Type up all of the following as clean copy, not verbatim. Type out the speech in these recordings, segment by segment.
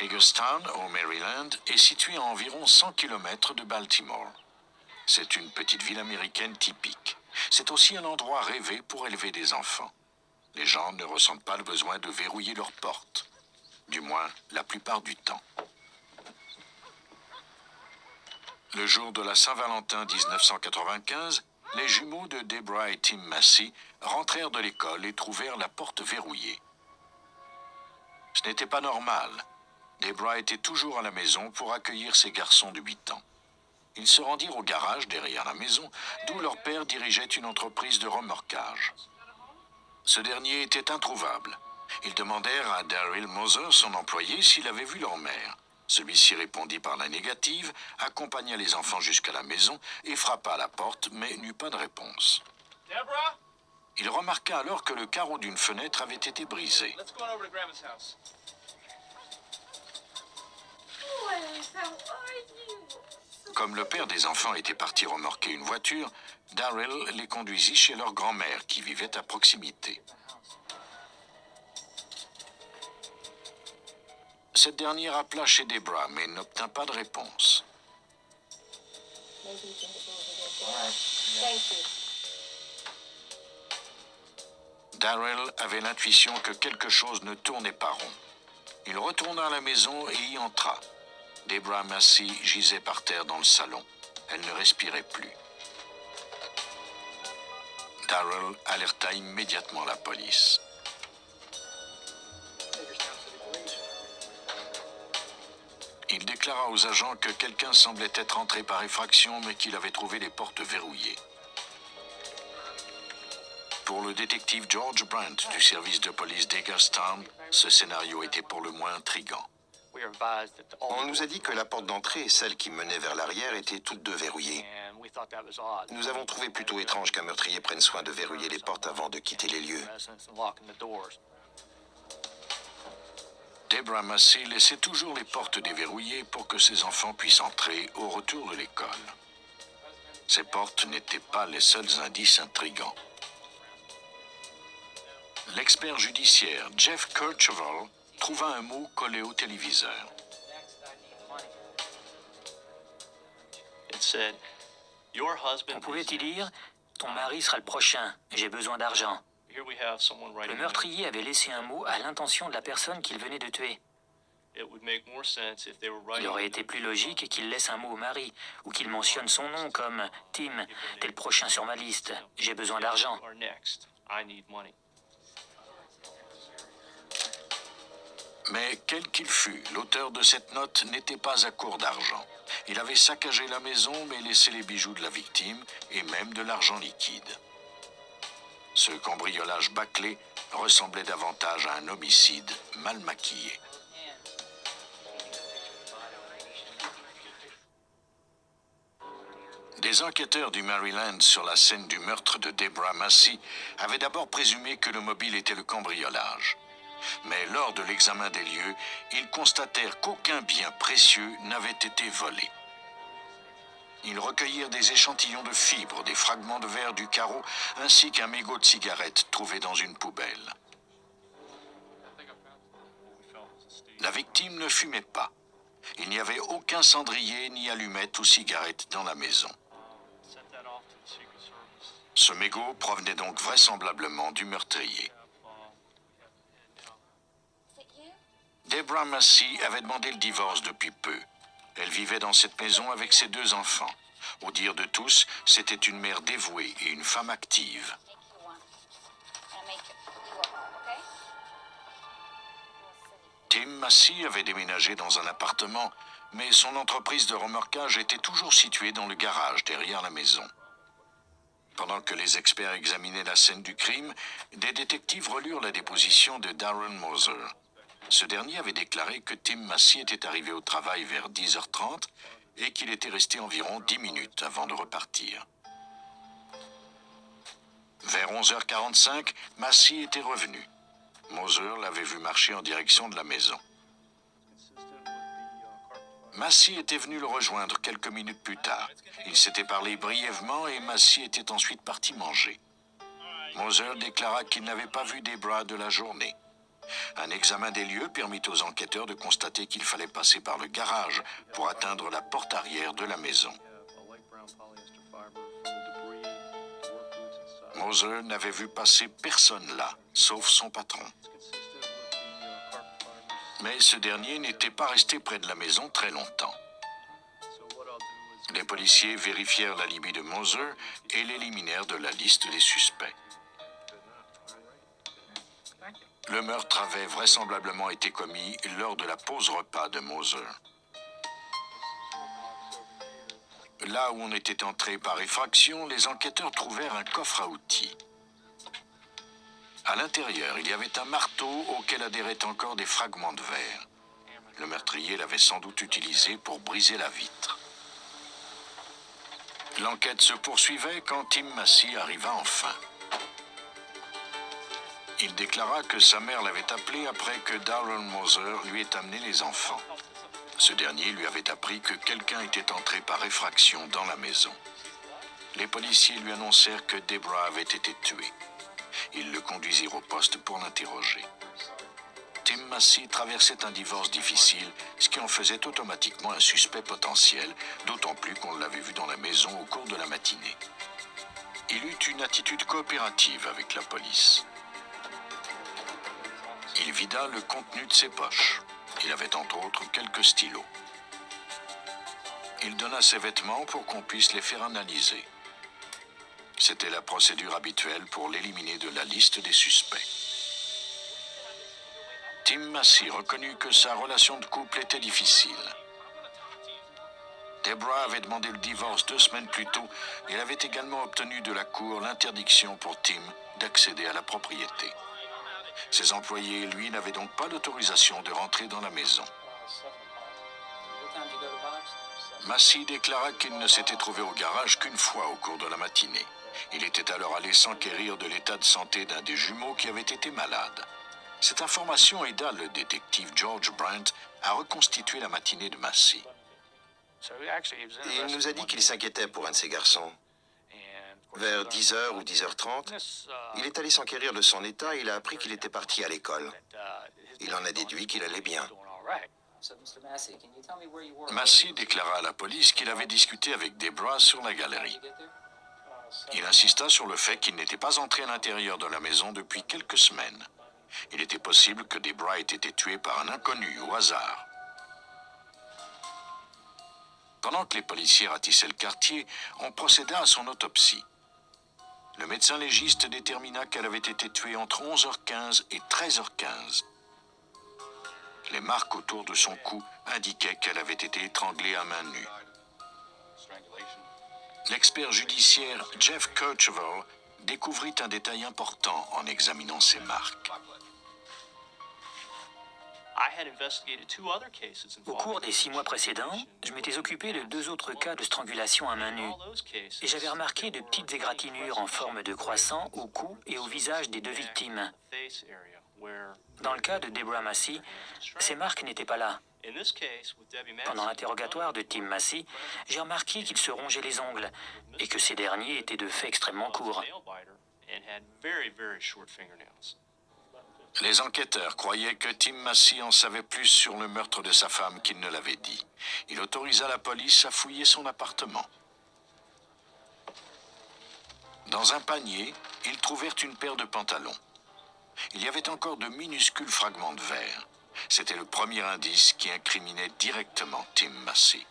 Hagerstown, au Maryland, est situé à environ 100 km de Baltimore. C'est une petite ville américaine typique. C'est aussi un endroit rêvé pour élever des enfants. Les gens ne ressentent pas le besoin de verrouiller leurs portes. Du moins, la plupart du temps. Le jour de la Saint-Valentin 1995, les jumeaux de Deborah et Tim Massey rentrèrent de l'école et trouvèrent la porte verrouillée. Ce n'était pas normal. Deborah était toujours à la maison pour accueillir ses garçons de 8 ans. Ils se rendirent au garage derrière la maison, d'où leur père dirigeait une entreprise de remorquage. Ce dernier était introuvable. Ils demandèrent à Daryl Moser, son employé, s'il avait vu leur mère. Celui-ci répondit par la négative, accompagna les enfants jusqu'à la maison et frappa à la porte, mais n'eut pas de réponse. Deborah? Il remarqua alors que le carreau d'une fenêtre avait été brisé. Let's go on over to Grandma's house. Comme le père des enfants était parti remorquer une voiture, Daryl les conduisit chez leur grand-mère qui vivait à proximité. Cette dernière appela chez Deborah, mais n'obtint pas de réponse. Daryl avait l'intuition que quelque chose ne tournait pas rond. Il retourna à la maison et y entra. Deborah Massey gisait par terre dans le salon. Elle ne respirait plus. Daryl alerta immédiatement la police. Il déclara aux agents que quelqu'un semblait être entré par effraction, mais qu'il avait trouvé les portes verrouillées. Pour le détective George Brandt du service de police d'Hagerstown, ce scénario était pour le moins intriguant. On nous a dit que la porte d'entrée et celle qui menait vers l'arrière étaient toutes deux verrouillées. Nous avons trouvé plutôt étrange qu'un meurtrier prenne soin de verrouiller les portes avant de quitter les lieux. Deborah Massey laissait toujours les portes déverrouillées pour que ses enfants puissent entrer au retour de l'école. Ces portes n'étaient pas les seuls indices intrigants. L'expert judiciaire Jeff Kercheval trouva un mot collé au téléviseur. On pouvait y dire « Ton mari sera le prochain, j'ai besoin d'argent ». Le meurtrier avait laissé un mot à l'intention de la personne qu'il venait de tuer. Il aurait été plus logique qu'il laisse un mot au mari, ou qu'il mentionne son nom comme « Tim, t'es le prochain sur ma liste, j'ai besoin d'argent ». Mais quel qu'il fût, l'auteur de cette note n'était pas à court d'argent. Il avait saccagé la maison, mais laissé les bijoux de la victime et même de l'argent liquide. Ce cambriolage bâclé ressemblait davantage à un homicide mal maquillé. Des enquêteurs du Maryland sur la scène du meurtre de Deborah Massey avaient d'abord présumé que le mobile était le cambriolage. Mais lors de l'examen des lieux, ils constatèrent qu'aucun bien précieux n'avait été volé. Ils recueillirent des échantillons de fibres, des fragments de verre du carreau, ainsi qu'un mégot de cigarette trouvé dans une poubelle. La victime ne fumait pas. Il n'y avait aucun cendrier, ni allumette ou cigarette dans la maison. Ce mégot provenait donc vraisemblablement du meurtrier. Deborah Massey avait demandé le divorce depuis peu. Elle vivait dans cette maison avec ses 2 enfants. Au dire de tous, c'était une mère dévouée et une femme active. Tim Massey avait déménagé dans un appartement, mais son entreprise de remorquage était toujours située dans le garage derrière la maison. Pendant que les experts examinaient la scène du crime, des détectives relurent la déposition de Darren Moser. Ce dernier avait déclaré que Tim Massey était arrivé au travail vers 10h30 et qu'il était resté environ 10 minutes avant de repartir. Vers 11h45, Massey était revenu. Moser l'avait vu marcher en direction de la maison. Massey était venu le rejoindre quelques minutes plus tard. Ils s'étaient parlé brièvement et Massey était ensuite parti manger. Moser déclara qu'il n'avait pas vu Deborah de la journée. Un examen des lieux permit aux enquêteurs de constater qu'il fallait passer par le garage pour atteindre la porte arrière de la maison. Moser n'avait vu passer personne là, sauf son patron. Mais ce dernier n'était pas resté près de la maison très longtemps. Les policiers vérifièrent l'alibi de Moser et l'éliminèrent de la liste des suspects. Le meurtre avait vraisemblablement été commis lors de la pause repas de Moser. Là où on était entré par effraction, les enquêteurs trouvèrent un coffre à outils. À l'intérieur, il y avait un marteau auquel adhéraient encore des fragments de verre. Le meurtrier l'avait sans doute utilisé pour briser la vitre. L'enquête se poursuivait quand Tim Massey arriva enfin. Il déclara que sa mère l'avait appelé après que Darren Moser lui ait amené les enfants. Ce dernier lui avait appris que quelqu'un était entré par effraction dans la maison. Les policiers lui annoncèrent que Deborah avait été tuée. Ils le conduisirent au poste pour l'interroger. Tim Massey traversait un divorce difficile, ce qui en faisait automatiquement un suspect potentiel, d'autant plus qu'on l'avait vu dans la maison au cours de la matinée. Il eut une attitude coopérative avec la police. Il vida le contenu de ses poches. Il avait entre autres quelques stylos. Il donna ses vêtements pour qu'on puisse les faire analyser. C'était la procédure habituelle pour l'éliminer de la liste des suspects. Tim Massey reconnut que sa relation de couple était difficile. Deborah avait demandé le divorce 2 semaines plus tôt et elle avait également obtenu de la cour l'interdiction pour Tim d'accéder à la propriété. Ses employés et lui n'avaient donc pas l'autorisation de rentrer dans la maison. Massey déclara qu'il ne s'était trouvé au garage qu'une fois au cours de la matinée. Il était alors allé s'enquérir de l'état de santé d'un des jumeaux qui avait été malade. Cette information aida le détective George Brandt à reconstituer la matinée de Massey. Et il nous a dit qu'il s'inquiétait pour un de ses garçons. Vers 10h ou 10h30, il est allé s'enquérir de son état et il a appris qu'il était parti à l'école. Il en a déduit qu'il allait bien. Massey déclara à la police qu'il avait discuté avec Deborah sur la galerie. Il insista sur le fait qu'il n'était pas entré à l'intérieur de la maison depuis quelques semaines. Il était possible que Deborah ait été tuée par un inconnu au hasard. Pendant que les policiers ratissaient le quartier, on procéda à son autopsie. Le médecin légiste détermina qu'elle avait été tuée entre 11h15 et 13h15. Les marques autour de son cou indiquaient qu'elle avait été étranglée à main nue. L'expert judiciaire Jeff Kirchhoff découvrit un détail important en examinant ces marques. Au cours des 6 mois précédents, je m'étais occupé de 2 autres cas de strangulation à main nue. Et j'avais remarqué de petites égratignures en forme de croissant au cou et au visage des 2 victimes. Dans le cas de Deborah Massey, ces marques n'étaient pas là. Pendant l'interrogatoire de Tim Massey, j'ai remarqué qu'il se rongeait les ongles et que ces derniers étaient de fait extrêmement courts. Les enquêteurs croyaient que Tim Massey en savait plus sur le meurtre de sa femme qu'il ne l'avait dit. Il autorisa la police à fouiller son appartement. Dans un panier, ils trouvèrent une paire de pantalons. Il y avait encore de minuscules fragments de verre. C'était le premier indice qui incriminait directement Tim Massey.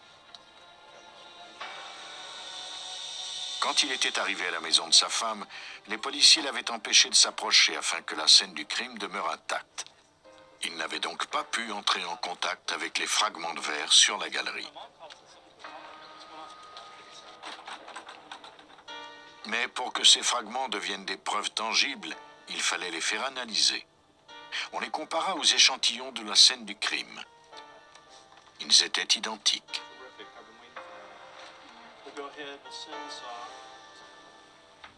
Quand il était arrivé à la maison de sa femme, les policiers l'avaient empêché de s'approcher afin que la scène du crime demeure intacte. Il n'avait donc pas pu entrer en contact avec les fragments de verre sur la galerie. Mais pour que ces fragments deviennent des preuves tangibles, il fallait les faire analyser. On les compara aux échantillons de la scène du crime. Ils étaient identiques.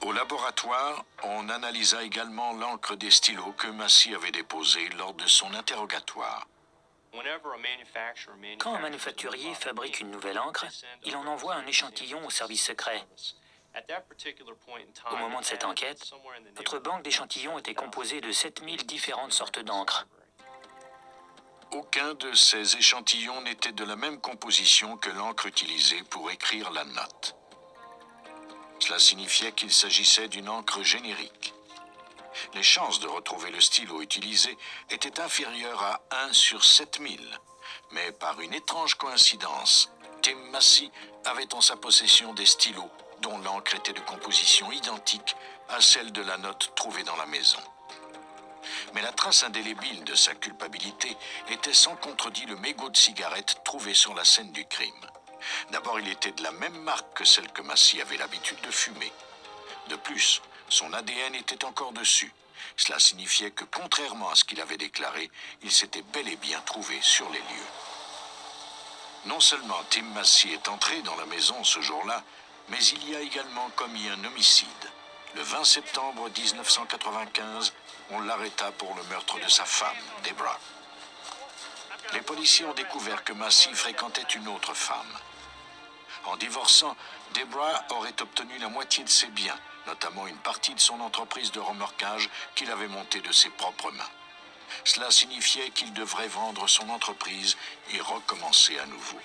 Au laboratoire, on analysa également l'encre des stylos que Massey avait déposée lors de son interrogatoire. Quand un manufacturier fabrique une nouvelle encre, il en envoie un échantillon au service secret. Au moment de cette enquête, notre banque d'échantillons était composée de 7000 différentes sortes d'encre. aucun de ces échantillons n'était de la même composition que l'encre utilisée pour écrire la note. Cela signifiait qu'il s'agissait d'une encre générique. Les chances de retrouver le stylo utilisé étaient inférieures à 1 sur 7000, mais par une étrange coïncidence, Tim Massey avait en sa possession des stylos dont l'encre était de composition identique à celle de la note trouvée dans la maison. Mais la trace indélébile de sa culpabilité était sans contredit le mégot de cigarette trouvé sur la scène du crime. D'abord, il était de la même marque que celle que Massey avait l'habitude de fumer. De plus, son ADN était encore dessus. Cela signifiait que, contrairement à ce qu'il avait déclaré, il s'était bel et bien trouvé sur les lieux. Non seulement Tim Massey est entré dans la maison ce jour-là, mais il y a également commis un homicide. Le 20 septembre 1995, on l'arrêta pour le meurtre de sa femme, Deborah. Les policiers ont découvert que Massey fréquentait une autre femme. En divorçant, Deborah aurait obtenu la moitié de ses biens, notamment une partie de son entreprise de remorquage qu'il avait montée de ses propres mains. Cela signifiait qu'il devrait vendre son entreprise et recommencer à nouveau.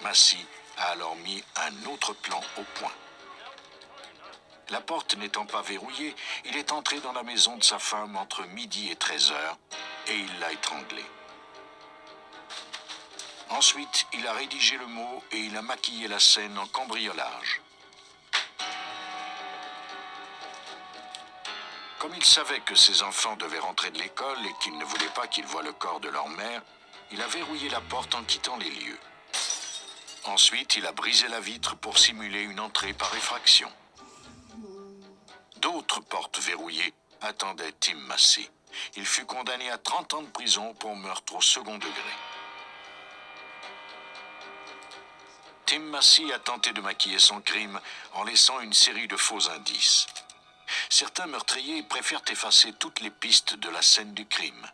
Massey a alors mis un autre plan au point. La porte n'étant pas verrouillée, il est entré dans la maison de sa femme entre midi et 13 heures et il l'a étranglée. Ensuite, il a rédigé le mot et il a maquillé la scène en cambriolage. Comme il savait que ses enfants devaient rentrer de l'école et qu'il ne voulait pas qu'ils voient le corps de leur mère, il a verrouillé la porte en quittant les lieux. Ensuite, il a brisé la vitre pour simuler une entrée par effraction. D'autres portes verrouillées attendaient Tim Massey. Il fut condamné à 30 ans de prison pour meurtre au second degré. Tim Massey a tenté de maquiller son crime en laissant une série de faux indices. Certains meurtriers préfèrent effacer toutes les pistes de la scène du crime.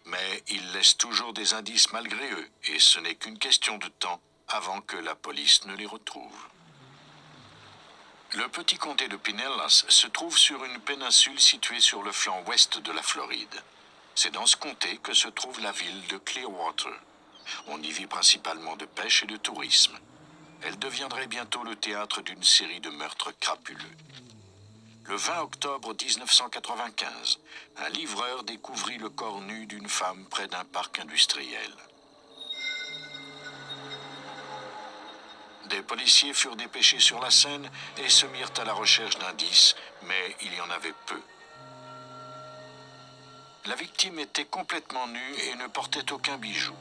Mais ils laissent toujours des indices malgré eux, et ce n'est qu'une question de temps avant que la police ne les retrouve. Le petit comté de Pinellas se trouve sur une péninsule située sur le flanc ouest de la Floride. C'est dans ce comté que se trouve la ville de Clearwater. On y vit principalement de pêche et de tourisme. Elle deviendrait bientôt le théâtre d'une série de meurtres crapuleux. Le 20 octobre 1995, un livreur découvrit le corps nu d'une femme près d'un parc industriel. Des policiers furent dépêchés sur la scène et se mirent à la recherche d'indices, mais il y en avait peu. La victime était complètement nue et ne portait aucun bijou.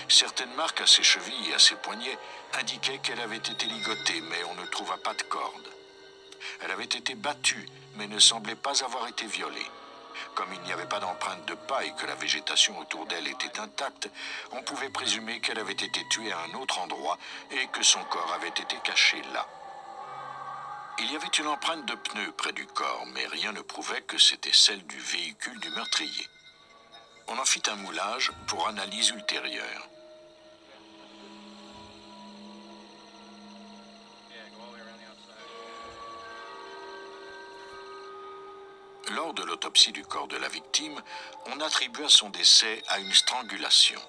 Certaines marques à ses chevilles et à ses poignets indiquaient qu'elle avait été ligotée, mais on ne trouva pas de corde. Elle avait été battue, mais ne semblait pas avoir été violée. Comme il n'y avait pas d'empreinte de pas et que la végétation autour d'elle était intacte, on pouvait présumer qu'elle avait été tuée à un autre endroit et que son corps avait été caché là. Il y avait une empreinte de pneu près du corps, mais rien ne prouvait que c'était celle du véhicule du meurtrier. On en fit un moulage pour analyse ultérieure. Lors de l'autopsie du corps de la victime, on attribua son décès à une strangulation.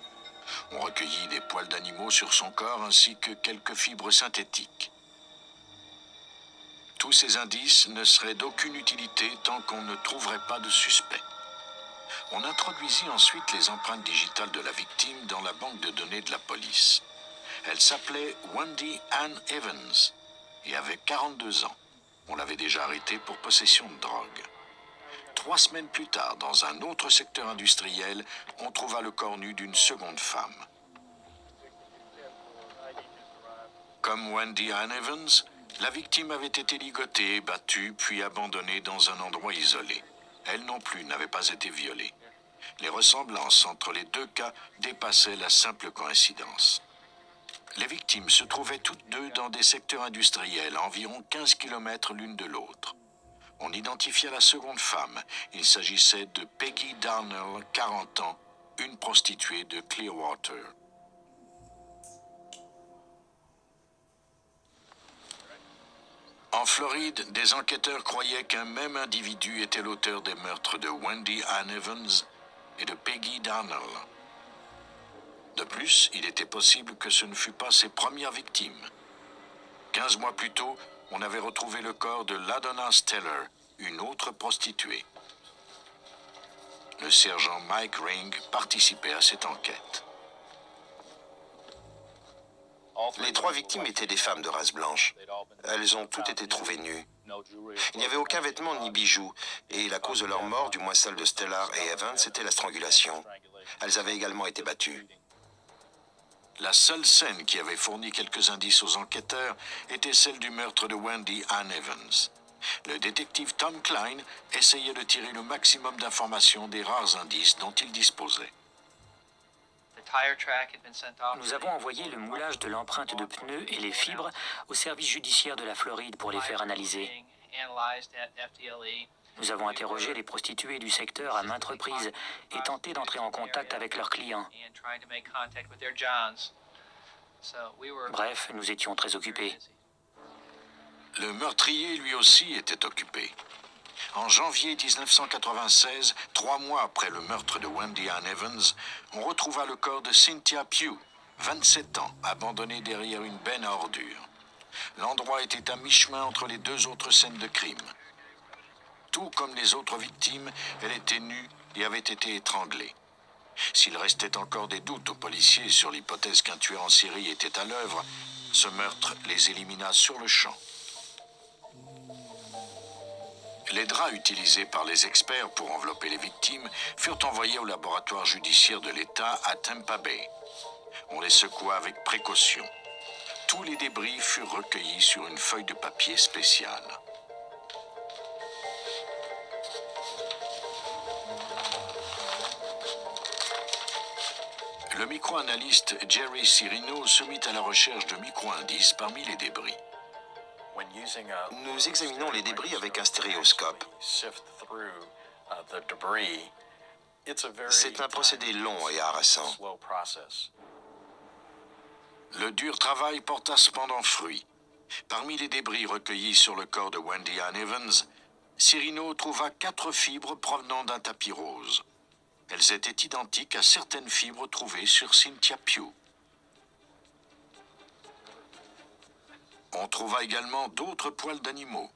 On recueillit des poils d'animaux sur son corps ainsi que quelques fibres synthétiques. Tous ces indices ne seraient d'aucune utilité tant qu'on ne trouverait pas de suspect. On introduisit ensuite les empreintes digitales de la victime dans la banque de données de la police. Elle s'appelait Wendy Ann Evans et avait 42 ans. On l'avait déjà arrêtée pour possession de drogue. 3 semaines plus tard, dans un autre secteur industriel, on trouva le corps nu d'une seconde femme. Comme Wendy Ann Evans, la victime avait été ligotée, battue, puis abandonnée dans un endroit isolé. Elle non plus n'avait pas été violée. Les ressemblances entre les deux cas dépassaient la simple coïncidence. Les victimes se trouvaient toutes deux dans des secteurs industriels, à environ 15 km l'une de l'autre. On identifia la seconde femme. Il s'agissait de Peggy Darnell, 40 ans, une prostituée de Clearwater. En Floride, des enquêteurs croyaient qu'un même individu était l'auteur des meurtres de Wendy Ann Evans et de Peggy Darnell. De plus, il était possible que ce ne fût pas ses premières victimes. 15 mois plus tôt, on avait retrouvé le corps de Ladonna Steller, une autre prostituée. Le sergent Mike Ring participait à cette enquête. Les 3 victimes étaient des femmes de race blanche. Elles ont toutes été trouvées nues. Il n'y avait aucun vêtement ni bijoux, et la cause de leur mort, du moins celle de Stellar et Evans, c'était la strangulation. Elles avaient également été battues. La seule scène qui avait fourni quelques indices aux enquêteurs était celle du meurtre de Wendy Ann Evans. Le détective Tom Klein essayait de tirer le maximum d'informations des rares indices dont il disposait. Nous avons envoyé le moulage de l'empreinte de pneus et les fibres au service judiciaire de la Floride pour les faire analyser. Nous avons interrogé les prostituées du secteur à maintes reprises et tenté d'entrer en contact avec leurs clients. Bref, nous étions très occupés. Le meurtrier, lui aussi, était occupé. En janvier 1996, 3 mois après le meurtre de Wendy Ann Evans, on retrouva le corps de Cynthia Pugh, 27 ans, abandonné derrière une benne à ordures. L'endroit était à mi-chemin entre les 2 autres scènes de crime. Tout comme les autres victimes, elle était nue et avait été étranglée. S'il restait encore des doutes aux policiers sur l'hypothèse qu'un tueur en série était à l'œuvre, ce meurtre les élimina sur le champ. Les draps utilisés par les experts pour envelopper les victimes furent envoyés au laboratoire judiciaire de l'État à Tampa Bay. On les secoua avec précaution. Tous les débris furent recueillis sur une feuille de papier spéciale. Le micro-analyste Jerry Cirino se mit à la recherche de micro-indices parmi les débris. Nous examinons les débris avec un stéréoscope. C'est un procédé long et harassant. Le dur travail porta cependant fruit. Parmi les débris recueillis sur le corps de Wendy Ann Evans, Cirino trouva 4 fibres provenant d'un tapis rose. Elles étaient identiques à certaines fibres trouvées sur Cynthia Pugh. On trouva également d'autres poils d'animaux.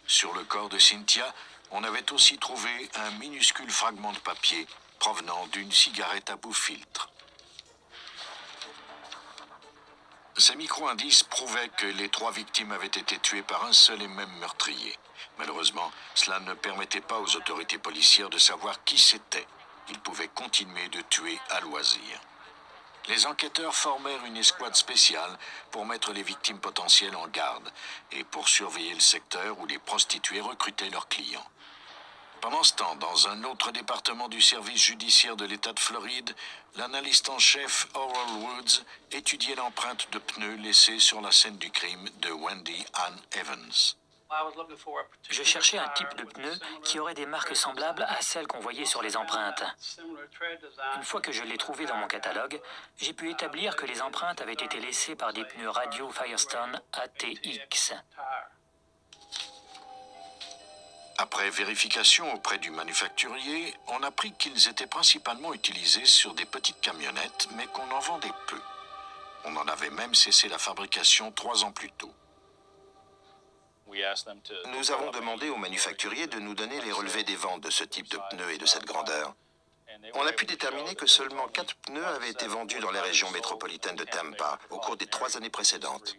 Sur le corps de Cynthia, on avait aussi trouvé un minuscule fragment de papier provenant d'une cigarette à bout-filtre. Ces micro-indices prouvaient que les 3 victimes avaient été tuées par un seul et même meurtrier. Malheureusement, cela ne permettait pas aux autorités policières de savoir qui c'était. Ils pouvaient continuer de tuer à loisir. Les enquêteurs formèrent une escouade spéciale pour mettre les victimes potentielles en garde et pour surveiller le secteur où les prostituées recrutaient leurs clients. Pendant ce temps, dans un autre département du service judiciaire de l'État de Floride, l'analyste en chef Oral Woods étudiait l'empreinte de pneus laissée sur la scène du crime de Wendy Ann Evans. Je cherchais un type de pneu qui aurait des marques semblables à celles qu'on voyait sur les empreintes. Une fois que je l'ai trouvé dans mon catalogue, j'ai pu établir que les empreintes avaient été laissées par des pneus radio Firestone ATX. Après vérification auprès du manufacturier, on apprit qu'ils étaient principalement utilisés sur des petites camionnettes, mais qu'on en vendait peu. On en avait même cessé la fabrication 3 ans plus tôt. Nous avons demandé au manufacturier de nous donner les relevés des ventes de ce type de pneus et de cette grandeur. On a pu déterminer que seulement 4 pneus avaient été vendus dans les régions métropolitaines de Tampa au cours des 3 années précédentes.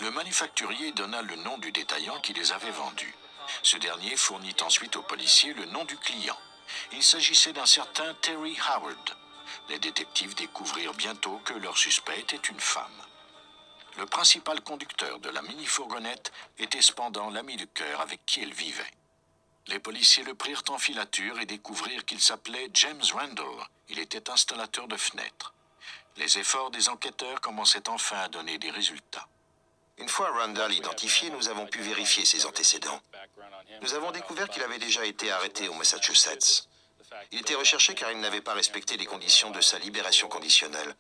Le manufacturier donna le nom du détaillant qui les avait vendus. Ce dernier fournit ensuite aux policiers le nom du client. Il s'agissait d'un certain Terry Howard. Les détectives découvrirent bientôt que leur suspect était une femme. Le principal conducteur de la mini-fourgonnette était cependant l'ami de cœur avec qui elle vivait. Les policiers le prirent en filature et découvrirent qu'il s'appelait James Randall. Il était installateur de fenêtres. Les efforts des enquêteurs commençaient enfin à donner des résultats. Une fois Randall identifié, nous avons pu vérifier ses antécédents. Nous avons découvert qu'il avait déjà été arrêté au Massachusetts. Il était recherché car il n'avait pas respecté les conditions de sa libération conditionnelle.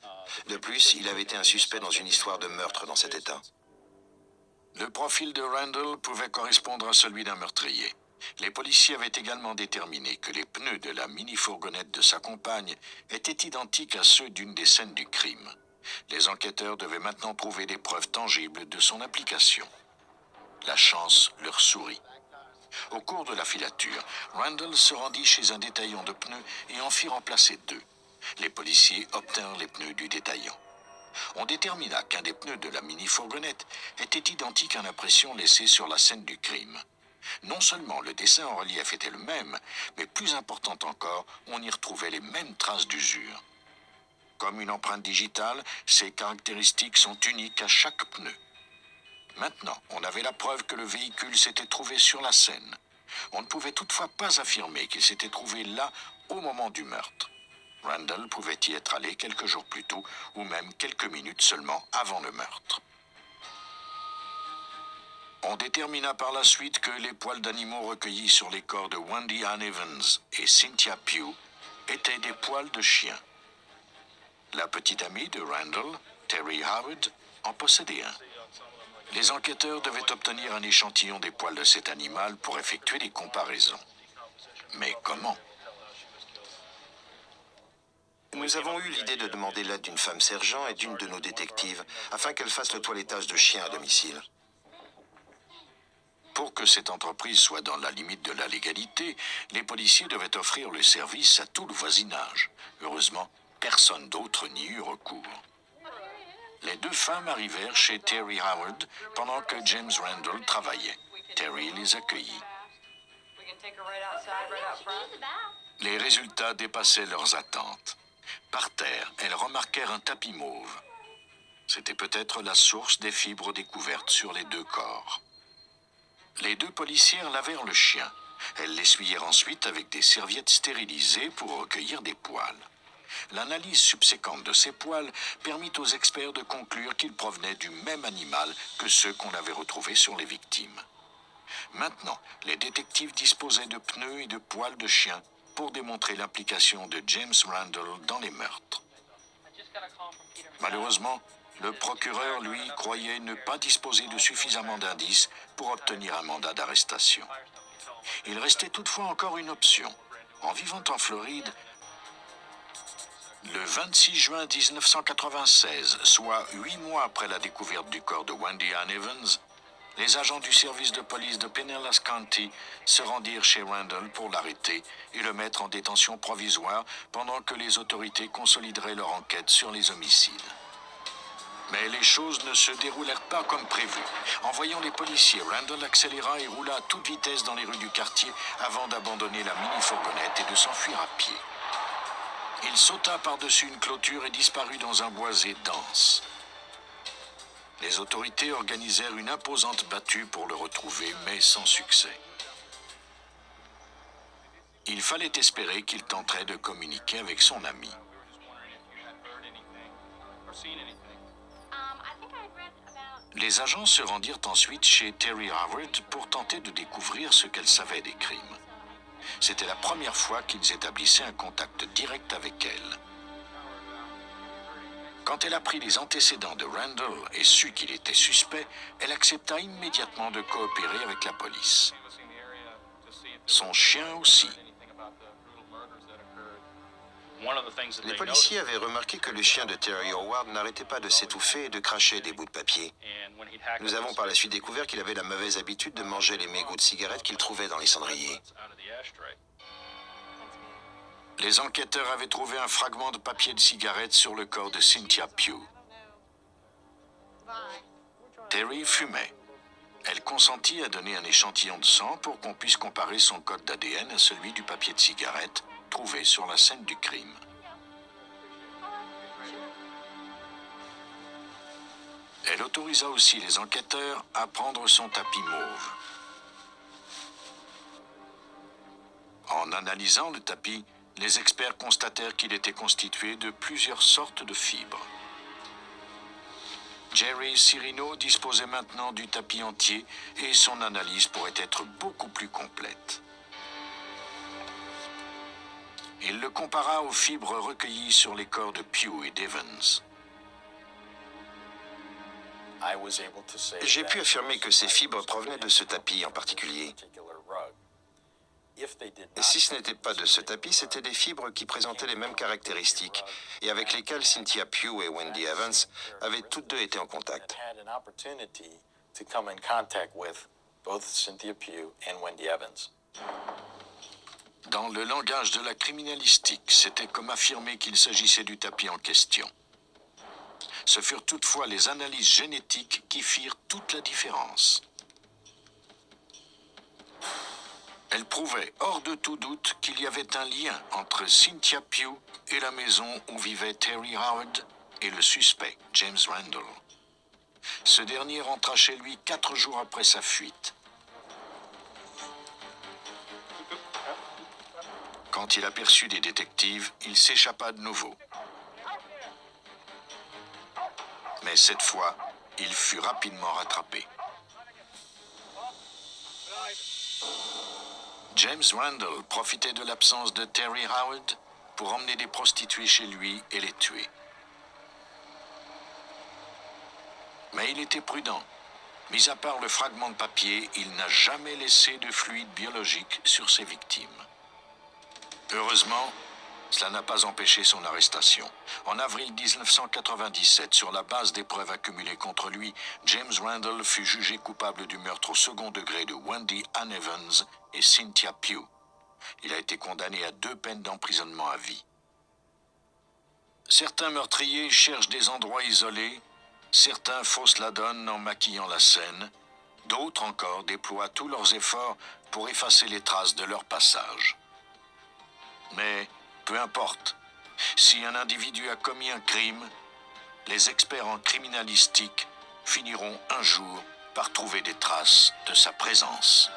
De plus, il avait été un suspect dans une histoire de meurtre dans cet État. Le profil de Randall pouvait correspondre à celui d'un meurtrier. Les policiers avaient également déterminé que les pneus de la mini-fourgonnette de sa compagne étaient identiques à ceux d'une des scènes du crime. Les enquêteurs devaient maintenant trouver des preuves tangibles de son implication. La chance leur sourit. Au cours de la filature, Randall se rendit chez un détaillant de pneus et en fit remplacer 2. Les policiers obtinrent les pneus du détaillant. On détermina qu'un des pneus de la mini-fourgonnette était identique à l'impression laissée sur la scène du crime. Non seulement le dessin en relief était le même, mais plus important encore, on y retrouvait les mêmes traces d'usure. Comme une empreinte digitale, ces caractéristiques sont uniques à chaque pneu. Maintenant, on avait la preuve que le véhicule s'était trouvé sur la scène. On ne pouvait toutefois pas affirmer qu'il s'était trouvé là au moment du meurtre. Randall pouvait y être allé quelques jours plus tôt, ou même quelques minutes seulement avant le meurtre. On détermina par la suite que les poils d'animaux recueillis sur les corps de Wendy Ann Evans et Cynthia Pugh étaient des poils de chien. La petite amie de Randall, Terry Howard, en possédait un. Les enquêteurs devaient obtenir un échantillon des poils de cet animal pour effectuer des comparaisons. Mais comment? Nous avons eu l'idée de demander l'aide d'une femme sergent et d'une de nos détectives, afin qu'elle fasse le toilettage de chiens à domicile. Pour que cette entreprise soit dans la limite de la légalité, les policiers devaient offrir le service à tout le voisinage. Heureusement, personne d'autre n'y eut recours. Les 2 femmes arrivèrent chez Terry Howard pendant que James Randall travaillait. Terry les accueillit. Les résultats dépassaient leurs attentes. Par terre, elles remarquèrent un tapis mauve. C'était peut-être la source des fibres découvertes sur les 2 corps. Les 2 policières lavèrent le chien. Elles l'essuyèrent ensuite avec des serviettes stérilisées pour recueillir des poils. L'analyse subséquente de ces poils permit aux experts de conclure qu'ils provenaient du même animal que ceux qu'on avait retrouvés sur les victimes. Maintenant, les détectives disposaient de pneus et de poils de chien pour démontrer l'implication de James Randall dans les meurtres. Malheureusement, le procureur, lui, croyait ne pas disposer de suffisamment d'indices pour obtenir un mandat d'arrestation. Il restait toutefois encore une option. En vivant en Floride, le 26 juin 1996, soit 8 mois après la découverte du corps de Wendy Ann Evans, les agents du service de police de Pinellas County se rendirent chez Randall pour l'arrêter et le mettre en détention provisoire pendant que les autorités consolideraient leur enquête sur les homicides. Mais les choses ne se déroulèrent pas comme prévu. En voyant les policiers, Randall accéléra et roula à toute vitesse dans les rues du quartier avant d'abandonner la mini-fourgonnette et de s'enfuir à pied. Il sauta par-dessus une clôture et disparut dans un boisé dense. Les autorités organisèrent une imposante battue pour le retrouver, mais sans succès. Il fallait espérer qu'il tenterait de communiquer avec son ami. Les agents se rendirent ensuite chez Terry Howard pour tenter de découvrir ce qu'elle savait des crimes. C'était la première fois qu'ils établissaient un contact direct avec elle. Quand elle apprit les antécédents de Randall et sut qu'il était suspect, elle accepta immédiatement de coopérer avec la police. Son chien aussi. Les policiers avaient remarqué que le chien de Terry Howard n'arrêtait pas de s'étouffer et de cracher des bouts de papier. Nous avons par la suite découvert qu'il avait la mauvaise habitude de manger les mégots de cigarettes qu'il trouvait dans les cendriers. Les enquêteurs avaient trouvé un fragment de papier de cigarette sur le corps de Cynthia Pugh. Terry fumait. Elle consentit à donner un échantillon de sang pour qu'on puisse comparer son code d'ADN à celui du papier de cigarette trouvé sur la scène du crime. Elle autorisa aussi les enquêteurs à prendre son tapis mauve. En analysant le tapis, les experts constatèrent qu'il était constitué de plusieurs sortes de fibres. Jerry Cirino disposait maintenant du tapis entier et son analyse pourrait être beaucoup plus complète. Il le compara aux fibres recueillies sur les corps de Pugh et d'Evans. J'ai pu affirmer que ces fibres provenaient de ce tapis en particulier. Et si ce n'était pas de ce tapis, c'était des fibres qui présentaient les mêmes caractéristiques et avec lesquelles Cynthia Pugh et Wendy Evans avaient toutes deux été en contact. Dans le langage de la criminalistique, c'était comme affirmer qu'il s'agissait du tapis en question. Ce furent toutefois les analyses génétiques qui firent toute la différence. Elles prouvaient hors de tout doute qu'il y avait un lien entre Cynthia Pugh et la maison où vivait Terry Howard et le suspect, James Randall. Ce dernier rentra chez lui 4 jours après sa fuite. Quand il aperçut des détectives, il s'échappa de nouveau. Mais cette fois, il fut rapidement rattrapé. James Randall profitait de l'absence de Terry Howard pour emmener des prostituées chez lui et les tuer. Mais il était prudent. Mis à part le fragment de papier, il n'a jamais laissé de fluide biologique sur ses victimes. Heureusement, cela n'a pas empêché son arrestation. En avril 1997, sur la base des preuves accumulées contre lui, James Randall fut jugé coupable du meurtre au second degré de Wendy Ann Evans et Cynthia Pugh. Il a été condamné à 2 peines d'emprisonnement à vie. Certains meurtriers cherchent des endroits isolés, certains faussent la donne en maquillant la scène, d'autres encore déploient tous leurs efforts pour effacer les traces de leur passage. Mais peu importe, si un individu a commis un crime, les experts en criminalistique finiront un jour par trouver des traces de sa présence.